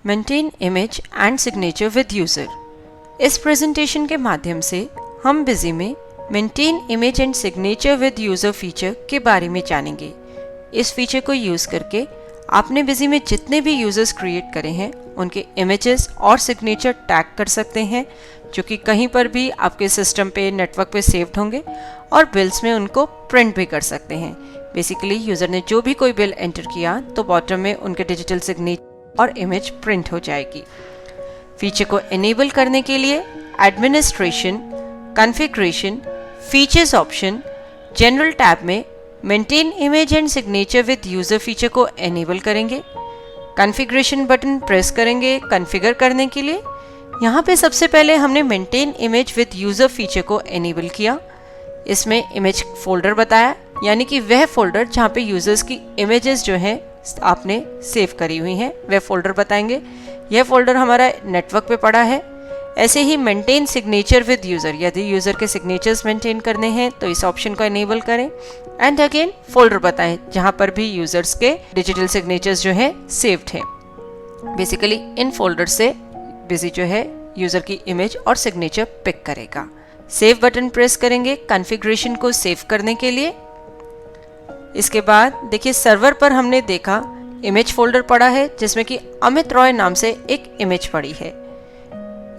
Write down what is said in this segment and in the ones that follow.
Maintain image and signature with user. इस presentation के माध्यम से हम बिजी में maintain image and signature with user feature के बारे में जानेंगे। इस फीचर को यूज़ करके आपने बिजी में जितने भी यूज़र्स क्रिएट करे हैं उनके इमेजेस और सिग्नेचर टैग कर सकते हैं, जो कि कहीं पर भी आपके सिस्टम पे नेटवर्क पे सेव्ड होंगे, और बिल्स में उनको प्रिंट भी कर सकते हैं। बेसिकली यूज़र ने जो भी कोई बिल एंटर किया तो बॉटम में उनके डिजिटल सिग्नेचर और इमेज प्रिंट हो जाएगी। फीचर को एनेबल करने के लिए administration, configuration, features option, general tab में maintain image and signature with user feature को एनेबल करेंगे। कॉन्फ़िगरेशन बटन प्रेस करेंगे कॉन्फ़िगर करने के लिए। यहाँ पे सबसे पहले हमने maintain image with user feature को एनेबल किया। इसमें इमेज फोल्डर बताया, यानी कि वह फोल्डर जहाँ पे यूज़र्स की इमेजेस जो हैं आपने सेव करी हुई हैं वह फोल्डर बताएंगे। यह फोल्डर हमारा नेटवर्क पे पड़ा है। ऐसे ही मेंटेन सिग्नेचर विद यूज़र, यदि यूज़र के सिग्नेचर्स मेंटेन करने हैं तो इस ऑप्शन को एनेबल करें। एंड अगेन फोल्डर बताएं जहाँ पर भी यूज़र्स के डिजिटल सिग्नेचर्स जो है सेव्ड हैं। बेसिकली इन फोल्डर से बिजी जो है यूज़र की इमेज और सिग्नेचर पिक करेगा। सेव बटन प्रेस करेंगे कॉन्फ़िगरेशन को सेव करने के लिए। इसके बाद देखिए सर्वर पर हमने देखा इमेज फोल्डर पड़ा है जिसमें कि अमित रॉय नाम से एक इमेज पड़ी है।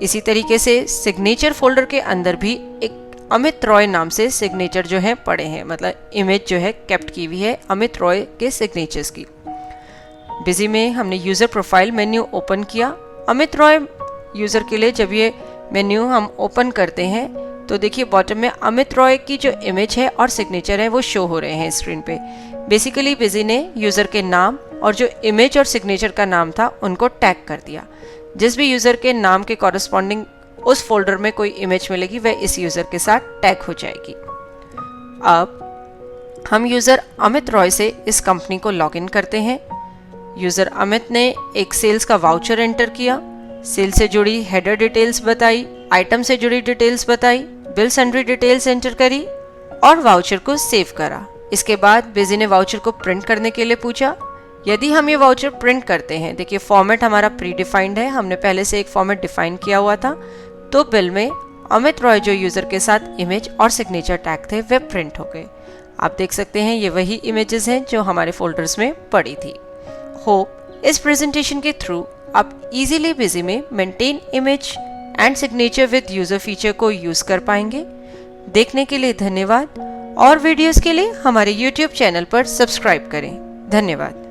इसी तरीके से सिग्नेचर फोल्डर के अंदर भी एक अमित रॉय नाम से सिग्नेचर जो है पड़े हैं, मतलब इमेज जो है कैप्ट की हुई है अमित रॉय के सिग्नेचर्स की। बिजी में हमने यूज़र प्रोफाइल मेन्यू ओपन किया। अमित रॉय यूज़र के लिए जब ये मेन्यू हम ओपन करते हैं तो देखिए बॉटम में अमित रॉय की जो इमेज है और सिग्नेचर है वो शो हो रहे हैं स्क्रीन पे। बेसिकली बिजी ने यूज़र के नाम और जो इमेज और सिग्नेचर का नाम था उनको टैग कर दिया। जिस भी यूज़र के नाम के कॉरस्पॉन्डिंग उस फोल्डर में कोई इमेज मिलेगी वह इस यूज़र के साथ टैग हो जाएगी। अब हम यूज़र अमित रॉय से इस कंपनी को लॉगिन करते हैं। यूज़र अमित ने एक सेल्स का वाउचर एंटर किया, सेल से जुड़ी हेडर डिटेल्स बताई, आइटम से जुड़ी डिटेल्स बताई, बिल सन्ड्री डिटेल्स एंटर करी और वाउचर को सेव करा। इसके बाद बिजी ने वाउचर को प्रिंट करने के लिए पूछा। यदि हम ये वाउचर प्रिंट करते हैं, देखिए फॉर्मेट हमारा प्री डिफाइंड है, हमने पहले से एक फॉर्मेट डिफाइन किया हुआ था, तो बिल में अमित रॉय जो यूज़र के साथ इमेज और सिग्नेचर टैग थे वे प्रिंट हो गए। आप देख सकते हैं ये वही इमेजेस हैं जो हमारे फोल्डर्स में पड़ी थी। होप इस प्रेजेंटेशन के थ्रू आप इजीली बिजी में maintain image and signature with user feature को यूज़ कर पाएंगे। देखने के लिए धन्यवाद, और वीडियोस के लिए हमारे YouTube चैनल पर सब्सक्राइब करें। धन्यवाद।